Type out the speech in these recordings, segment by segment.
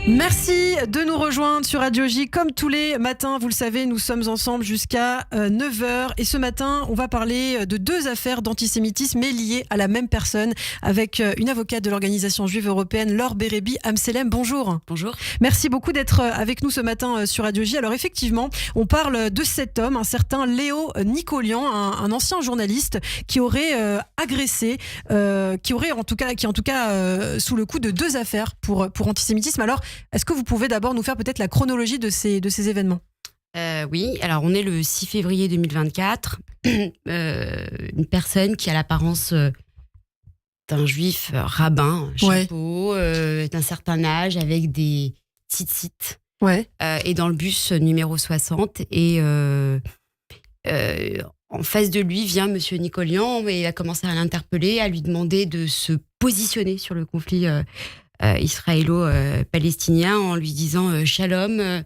Merci de nous rejoindre sur Radio J. Comme tous les matins, vous le savez, nous sommes ensemble jusqu'à 9h. Et ce matin, on va parler de 2 affaires d'antisémitisme, mais liées à la même personne, avec une avocate de l'organisation juive européenne, Laure Bérébi Amselem. Bonjour. Bonjour. Merci beaucoup d'être avec nous ce matin sur Radio J. Alors effectivement, on parle de cet homme, un certain Léo Nicolian, un ancien journaliste qui aurait agressé, qui est en tout cas sous le coup de 2 affaires pour antisémitisme. Alors, est-ce que vous pouvez d'abord nous faire peut-être la chronologie de ces événements ? Oui, alors on est le 6 février 2024. Une personne qui a l'apparence d'un juif rabbin, chapeau, d'un certain âge, avec des tzitzit, et dans le bus numéro 60. Et en face de lui vient Monsieur Nicolian et a commencé à l'interpeller, à lui demander de se positionner sur le conflit israélo-palestinien en lui disant shalom,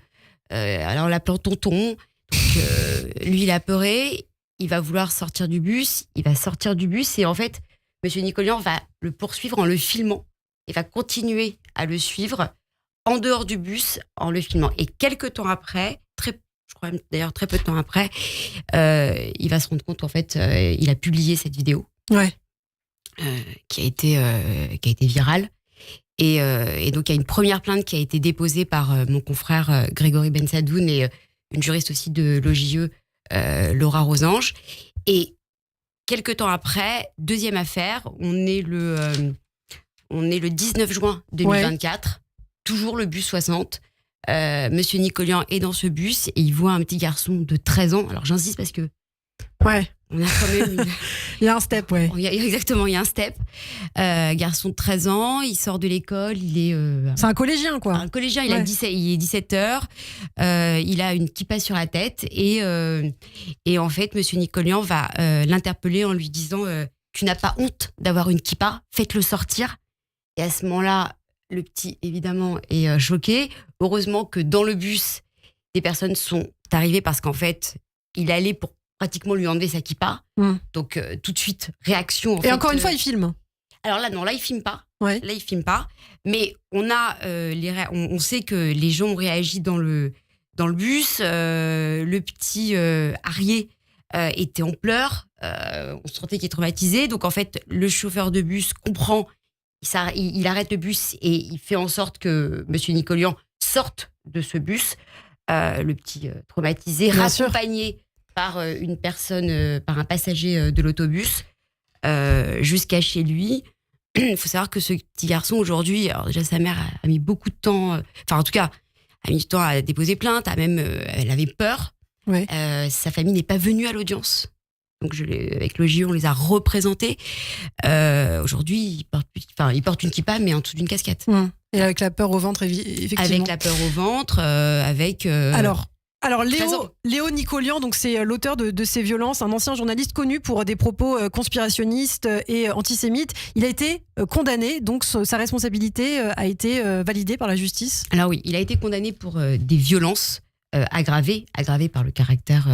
alors l'appelant tonton. Donc, lui, il a apeuré, il va vouloir sortir du bus, et en fait, Monsieur Nicolian va le poursuivre en le filmant et va continuer à le suivre en dehors du bus en le filmant. Et quelques temps après, je crois d'ailleurs très peu de temps après, il va se rendre compte, en fait, il a publié cette vidéo qui a été virale. Et donc, il y a une première plainte qui a été déposée par mon confrère Grégory Bensadoun et une juriste aussi de l'OJE, Laura Rosange. Et quelques temps après, deuxième affaire, on est le 19 juin 2024, toujours le bus 60. Monsieur Nicolian est dans ce bus et il voit un petit garçon de 13 ans. Alors, j'insiste parce que... On a quand même il y a un step, Exactement, il y a un step. Garçon de 13 ans, il sort de l'école, c'est un collégien, quoi. Un collégien, il est 17h, il a une kippa sur la tête et en fait, Monsieur Nicolian va l'interpeller en lui disant tu n'as pas honte d'avoir une kippa, faites-le sortir. Et à ce moment-là, le petit, évidemment, est choqué. Heureusement que dans le bus, des personnes sont arrivées parce qu'en fait, il allait pour pratiquement lui enlever sa kippa. Donc, tout de suite, réaction. Encore une fois, il filme. Alors là, non, là, il filme pas. Là, il filme pas. Mais on a on sait que les gens ont réagi dans le bus. Le petit Arié était en pleurs. On sentait qu'il est traumatisé. Donc, en fait, le chauffeur de bus comprend. Il arrête le bus et il fait en sorte que Monsieur Nicolian sorte de ce bus. Le petit traumatisé, raccompagné par une personne, par un passager de l'autobus, jusqu'à chez lui. Il faut savoir que ce petit garçon, aujourd'hui, alors déjà sa mère a mis beaucoup de temps, en tout cas, a mis du temps à déposer plainte, elle avait peur. Sa famille n'est pas venue à l'audience. Donc avec l'OJE, on les a représentés. Aujourd'hui, il porte une kippa, mais en dessous d'une casquette. Et avec la peur au ventre, effectivement. Avec la peur au ventre, Alors Léo Nicolian, donc c'est l'auteur de ces violences, un ancien journaliste connu pour des propos conspirationnistes et antisémites. Il a été condamné, donc sa responsabilité a été validée par la justice. Alors oui, il a été condamné pour des violences aggravées par le caractère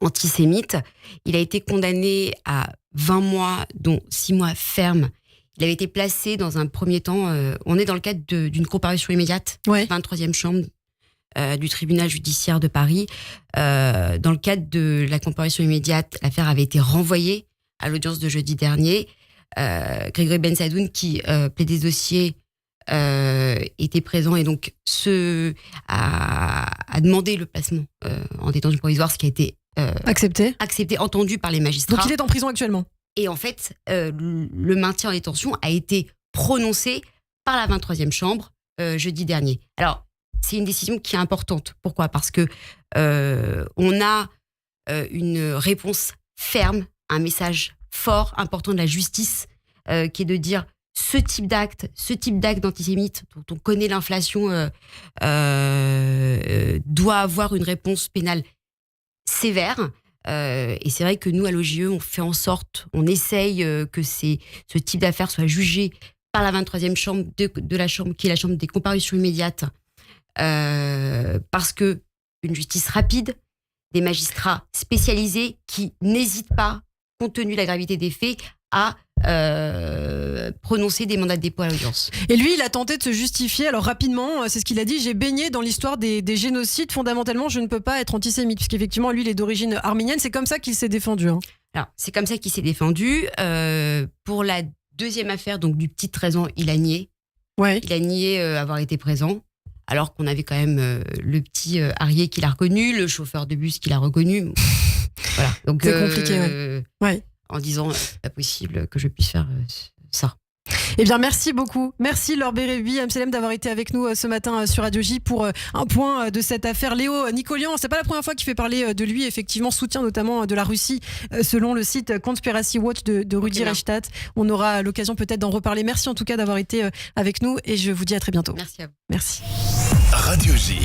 antisémite. Il a été condamné à 20 mois, dont 6 mois fermes. Il avait été placé dans un premier temps, on est dans le cadre d'une comparution immédiate, 23e chambre du tribunal judiciaire de Paris. Dans le cadre de la comparution immédiate, l'affaire avait été renvoyée à l'audience de jeudi dernier. Grégory Bensadoun, qui plaidait ce dossier, était présent et donc a demandé le placement en détention provisoire, ce qui a été accepté, entendu par les magistrats. Donc il est en prison actuellement. Et en fait, le maintien en détention a été prononcé par la 23e chambre jeudi dernier. Alors, c'est une décision qui est importante. Pourquoi ? Parce que on a une réponse ferme, un message fort, important de la justice, qui est de dire ce type d'acte d'antisémite dont on connaît l'inflation doit avoir une réponse pénale sévère. Et c'est vrai que nous, à l'OJE, on fait en sorte, on essaye que ce type d'affaires soit jugé par la 23e chambre de la chambre, qui est la chambre des comparutions immédiates, parce que une justice rapide, des magistrats spécialisés qui n'hésitent pas, compte tenu de la gravité des faits, à prononcer des mandats de dépôt à l'audience. Et lui, il a tenté de se justifier. Alors rapidement, c'est ce qu'il a dit, j'ai baigné dans l'histoire des génocides. Fondamentalement, je ne peux pas être antisémite, puisqu'effectivement, lui, il est d'origine arménienne. C'est comme ça qu'il s'est défendu. Hein. Alors, c'est comme ça qu'il s'est défendu. Pour la deuxième affaire, donc du petit 13 ans, il a nié. Ouais. Il a nié avoir été présent, alors qu'on avait quand même le petit Arié qui l'a reconnu, le chauffeur de bus qui l'a reconnu. Voilà. Donc, c'est compliqué, ouais. En disant, c'est pas possible que je puisse faire ça. Eh bien, merci beaucoup. Merci Laure Bérébi, Amselem, d'avoir été avec nous ce matin sur Radio J pour un point de cette affaire. Léo Nicolian, c'est pas la première fois qu'il fait parler de lui. Effectivement, soutien notamment de la Russie, selon le site Conspiracy Watch de Rudy Reichstadt. On aura l'occasion peut-être d'en reparler. Merci en tout cas d'avoir été avec nous et je vous dis à très bientôt. Merci à vous. Merci. Radio J.